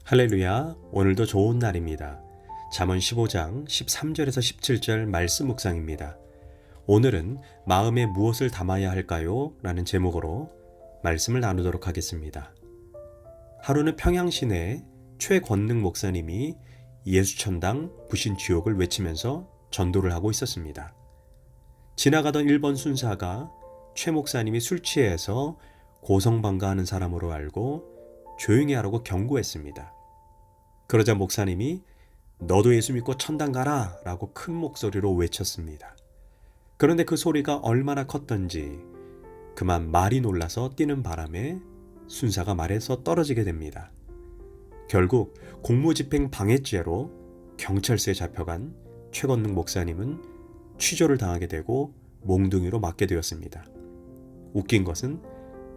할렐루야, 오늘도 좋은 날입니다. 잠언 15장 13절에서 17절 말씀 묵상입니다. 오늘은 마음에 무엇을 담아야 할까요? 라는 제목으로 말씀을 나누도록 하겠습니다. 하루는 평양 시내에 최권능 목사님이 예수천당 부신지옥을 외치면서 전도를 하고 있었습니다. 지나가던 1번 순사가 최 목사님이 술 취해서 고성방가하는 사람으로 알고 조용히 하라고 경고했습니다. 그러자 목사님이 너도 예수 믿고 천당 가라 라고 큰 목소리로 외쳤습니다. 그런데 그 소리가 얼마나 컸던지 그만 말이 놀라서 뛰는 바람에 순사가 말에서 떨어지게 됩니다. 결국 공무집행 방해죄로 경찰서에 잡혀간 최건능 목사님은 취조를 당하게 되고 몽둥이로 맞게 되었습니다. 웃긴 것은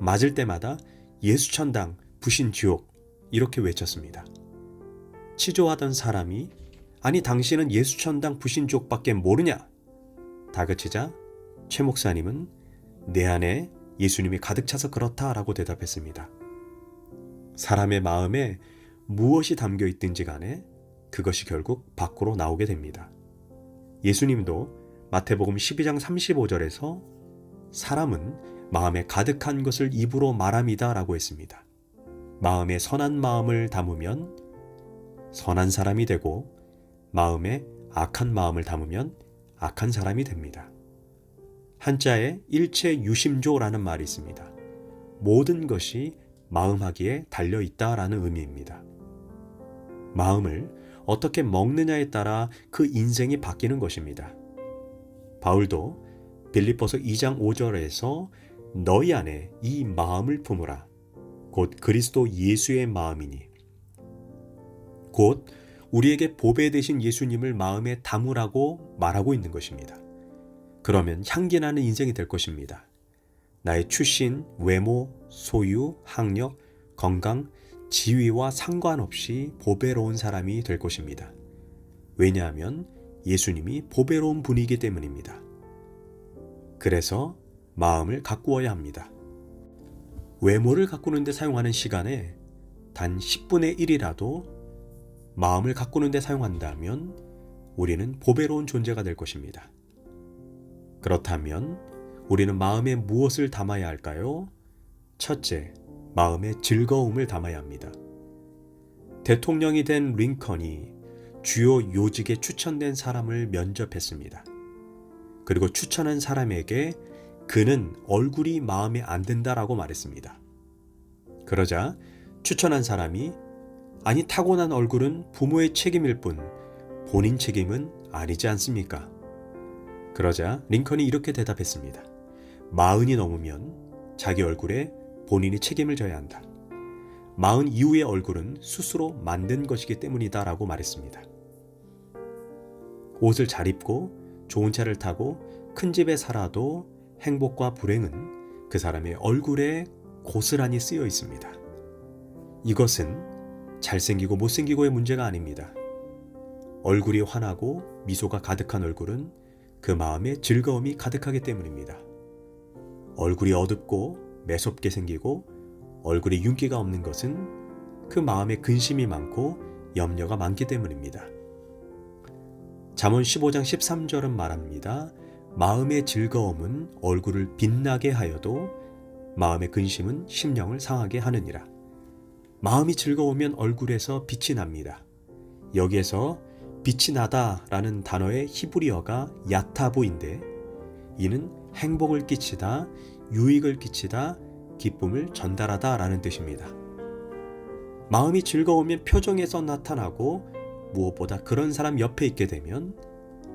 맞을 때마다 예수천당 부신지옥 이렇게 외쳤습니다. 취조하던 사람이 아니 당신은 예수천당 부신지옥밖에 모르냐? 다그치자 최 목사님은 내 안에 예수님이 가득 차서 그렇다라고 대답했습니다. 사람의 마음에 무엇이 담겨 있든지 간에 그것이 결국 밖으로 나오게 됩니다. 예수님도 마태복음 12장 35절에서 사람은 마음에 가득한 것을 입으로 말함이다 라고 했습니다. 마음에 선한 마음을 담으면 선한 사람이 되고 마음에 악한 마음을 담으면 악한 사람이 됩니다. 한자에 일체유심조라는 말이 있습니다. 모든 것이 마음하기에 달려있다라는 의미입니다. 마음을 어떻게 먹느냐에 따라 그 인생이 바뀌는 것입니다. 바울도 빌립보서 2장 5절에서 너희 안에 이 마음을 품으라. 곧 그리스도 예수의 마음이니. 곧 우리에게 보배 되신 예수님을 마음에 담으라고 말하고 있는 것입니다. 그러면 향기나는 인생이 될 것입니다. 나의 출신, 외모, 소유, 학력, 건강, 지위와 상관없이 보배로운 사람이 될 것입니다. 왜냐하면 예수님이 보배로운 분이기 때문입니다. 그래서 마음을 가꾸어야 합니다. 외모를 가꾸는 데 사용하는 시간에 단 10분의 1이라도 마음을 가꾸는 데 사용한다면 우리는 보배로운 존재가 될 것입니다. 그렇다면 우리는 마음에 무엇을 담아야 할까요? 첫째, 마음에 즐거움을 담아야 합니다. 대통령이 된 링컨이 주요 요직에 추천된 사람을 면접했습니다. 그리고 추천한 사람에게 그는 얼굴이 마음에 안 든다라고 말했습니다. 그러자 추천한 사람이 아니 타고난 얼굴은 부모의 책임일 뿐 본인 책임은 아니지 않습니까? 그러자 링컨이 이렇게 대답했습니다. 40이 넘으면 자기 얼굴에 본인이 책임을 져야 한다. 40 이후의 얼굴은 스스로 만든 것이기 때문이다 라고 말했습니다. 옷을 잘 입고 좋은 차를 타고 큰 집에 살아도 행복과 불행은 그 사람의 얼굴에 고스란히 쓰여 있습니다. 이것은 잘생기고 못생기고의 문제가 아닙니다. 얼굴이 환하고 미소가 가득한 얼굴은 그 마음에 즐거움이 가득하기 때문입니다. 얼굴이 어둡고 매섭게 생기고 얼굴에 윤기가 없는 것은 그 마음에 근심이 많고 염려가 많기 때문입니다. 잠언 15장 13절은 말합니다. 마음의 즐거움은 얼굴을 빛나게 하여도 마음의 근심은 심령을 상하게 하느니라. 마음이 즐거우면 얼굴에서 빛이 납니다. 여기에서 빛이 나다라는 단어의 히브리어가 야타보인데 이는 행복을 끼치다, 유익을 끼치다, 기쁨을 전달하다라는 뜻입니다. 마음이 즐거우면 표정에서 나타나고 무엇보다 그런 사람 옆에 있게 되면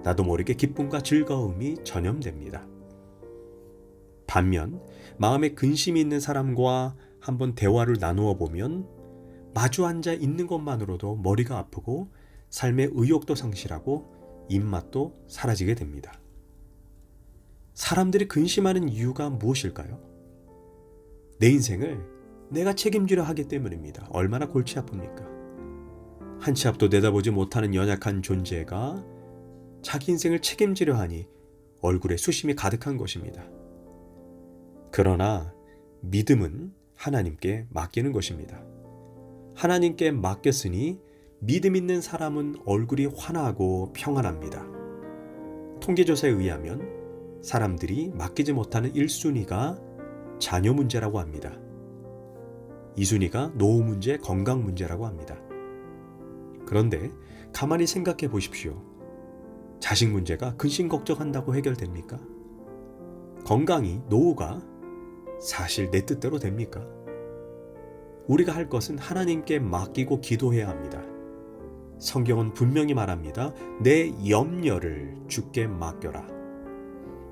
나도 모르게 기쁨과 즐거움이 전염됩니다. 반면 마음에 근심이 있는 사람과 한번 대화를 나누어 보면 마주 앉아 있는 것만으로도 머리가 아프고 삶의 의욕도 상실하고 입맛도 사라지게 됩니다. 사람들이 근심하는 이유가 무엇일까요? 내 인생을 내가 책임지려 하기 때문입니다. 얼마나 골치 아픕니까? 한 치 앞도 내다보지 못하는 연약한 존재가 자기 인생을 책임지려 하니 얼굴에 수심이 가득한 것입니다. 그러나 믿음은 하나님께 맡기는 것입니다. 하나님께 맡겼으니 믿음 있는 사람은 얼굴이 환하고 평안합니다. 통계조사에 의하면 사람들이 맡기지 못하는 1순위가 자녀 문제라고 합니다. 2순위가 노후 문제, 건강 문제라고 합니다. 그런데 가만히 생각해 보십시오. 자식 문제가 근심 걱정한다고 해결됩니까? 건강이, 노후가 사실 내 뜻대로 됩니까? 우리가 할 것은 하나님께 맡기고 기도해야 합니다. 성경은 분명히 말합니다. 내 염려를 주께 맡겨라.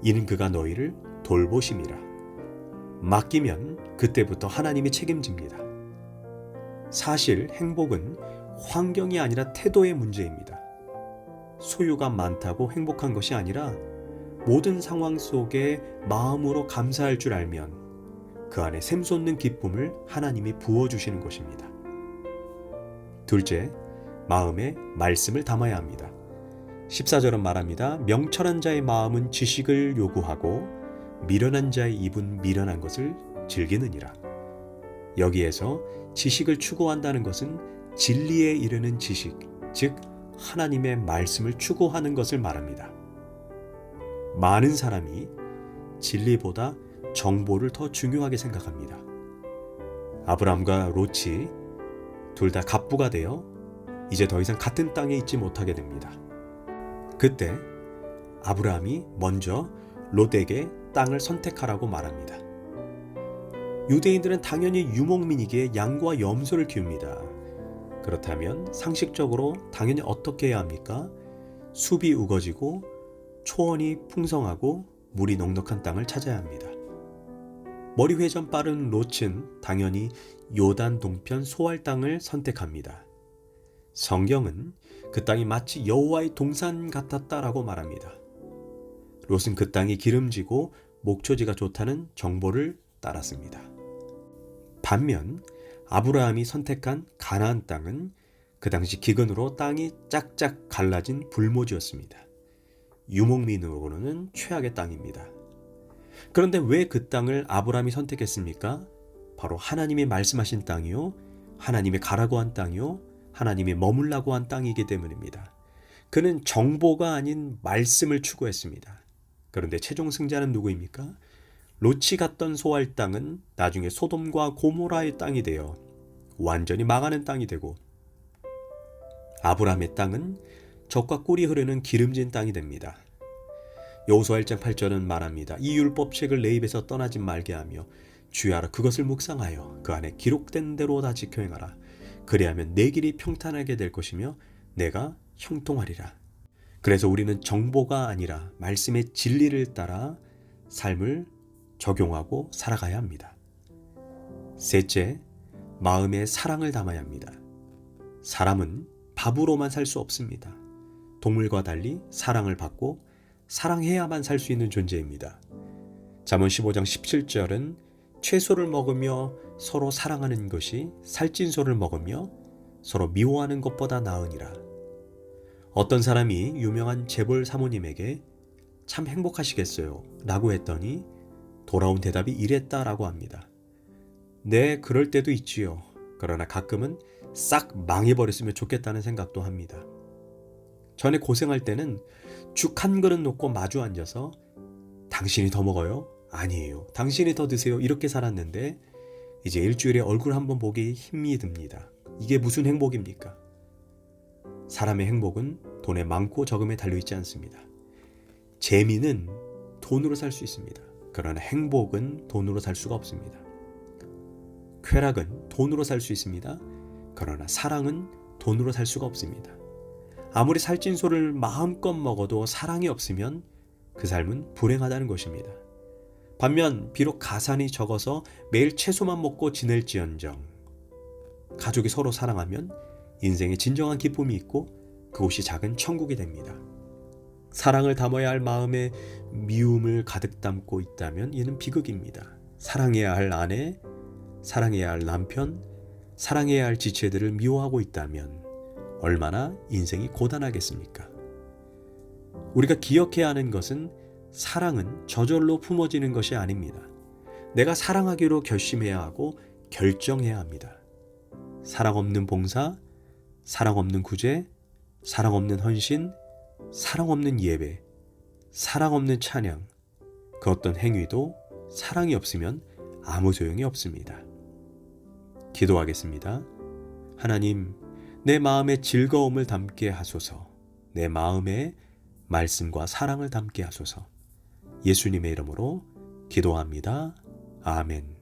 이는 그가 너희를 돌보심이라. 맡기면 그때부터 하나님이 책임집니다. 사실 행복은 환경이 아니라 태도의 문제입니다. 소유가 많다고 행복한 것이 아니라 모든 상황 속에 마음으로 감사할 줄 알면 그 안에 샘솟는 기쁨을 하나님이 부어주시는 것입니다. 둘째, 마음에 말씀을 담아야 합니다. 14절은 말합니다. 명철한 자의 마음은 지식을 요구하고 미련한 자의 입은 미련한 것을 즐기느니라. 여기에서 지식을 추구한다는 것은 진리에 이르는 지식, 즉 하나님의 말씀을 추구하는 것을 말합니다. 많은 사람이 진리보다 정보를 더 중요하게 생각합니다. 아브람과 롯이 둘 다 갑부가 되어 이제 더 이상 같은 땅에 있지 못하게 됩니다. 그때 아브라함이 먼저 롯에게 땅을 선택하라고 말합니다. 유대인들은 당연히 유목민이기에 양과 염소를 키웁니다. 그렇다면 상식적으로 당연히 어떻게 해야 합니까? 숲이 우거지고 초원이 풍성하고 물이 넉넉한 땅을 찾아야 합니다. 머리 회전 빠른 롯은 당연히 요단 동편 소알 땅을 선택합니다. 성경은 그 땅이 마치 여호와의 동산 같았다라고 말합니다. 롯은 그 땅이 기름지고 목초지가 좋다는 정보를 따랐습니다. 반면 아브라함이 선택한 가나안 땅은 그 당시 기근으로 땅이 짝짝 갈라진 불모지였습니다. 유목민으로는 최악의 땅입니다. 그런데 왜 그 땅을 아브라함이 선택했습니까? 바로 하나님이 말씀하신 땅이요, 하나님이 가라고 한 땅이요, 하나님이 머물라고 한 땅이기 때문입니다. 그는 정보가 아닌 말씀을 추구했습니다. 그런데 최종 승자는 누구입니까? 롯이 갔던 소알 땅은 나중에 소돔과 고모라의 땅이 되어 완전히 망하는 땅이 되고, 아브라함의 땅은 젖과 꿀이 흐르는 기름진 땅이 됩니다. 여호수아 1장 8절은 말합니다. 이 율법책을 내 입에서 떠나지 말게 하며 주야라 그것을 묵상하여 그 안에 기록된 대로 다 지켜 행하라. 그리하면 내 길이 평탄하게 될 것이며 내가 형통하리라. 그래서 우리는 정보가 아니라 말씀의 진리를 따라 삶을 적용하고 살아가야 합니다. 셋째, 마음에 사랑을 담아야 합니다. 사람은 밥으로만 살 수 없습니다. 동물과 달리 사랑을 받고 사랑해야만 살 수 있는 존재입니다. 잠언 15장 17절은 채소를 먹으며 서로 사랑하는 것이 살찐소를 먹으며 서로 미워하는 것보다 나으니라. 어떤 사람이 유명한 재벌 사모님에게 참 행복하시겠어요? 라고 했더니 돌아온 대답이 이랬다라고 합니다. 네, 그럴 때도 있지요. 그러나 가끔은 싹 망해버렸으면 좋겠다는 생각도 합니다. 전에 고생할 때는 죽 한 그릇 놓고 마주 앉아서 당신이 더 먹어요? 아니에요. 당신이 더 드세요. 이렇게 살았는데 이제 일주일에 얼굴 한번 보기 힘이 듭니다. 이게 무슨 행복입니까? 사람의 행복은 돈에 많고 적음에 달려있지 않습니다. 재미는 돈으로 살 수 있습니다. 그러나 행복은 돈으로 살 수가 없습니다. 쾌락은 돈으로 살 수 있습니다. 그러나 사랑은 돈으로 살 수가 없습니다. 아무리 살찐소를 마음껏 먹어도 사랑이 없으면 그 삶은 불행하다는 것입니다. 반면 비록 가산이 적어서 매일 채소만 먹고 지낼지언정 가족이 서로 사랑하면 인생에 진정한 기쁨이 있고 그곳이 작은 천국이 됩니다. 사랑을 담아야 할 마음에 미움을 가득 담고 있다면 이는 비극입니다. 사랑해야 할 아내, 사랑해야 할 남편, 사랑해야 할 지체들을 미워하고 있다면 얼마나 인생이 고단하겠습니까? 우리가 기억해야 하는 것은 사랑은 저절로 품어지는 것이 아닙니다. 내가 사랑하기로 결심해야 하고 결정해야 합니다. 사랑 없는 봉사, 사랑 없는 구제, 사랑 없는 헌신, 사랑 없는 예배, 사랑 없는 찬양, 그 어떤 행위도 사랑이 없으면 아무 소용이 없습니다. 기도하겠습니다. 하나님, 내 마음에 즐거움을 담게 하소서. 내 마음에 말씀과 사랑을 담게 하소서. 예수님의 이름으로 기도합니다. 아멘.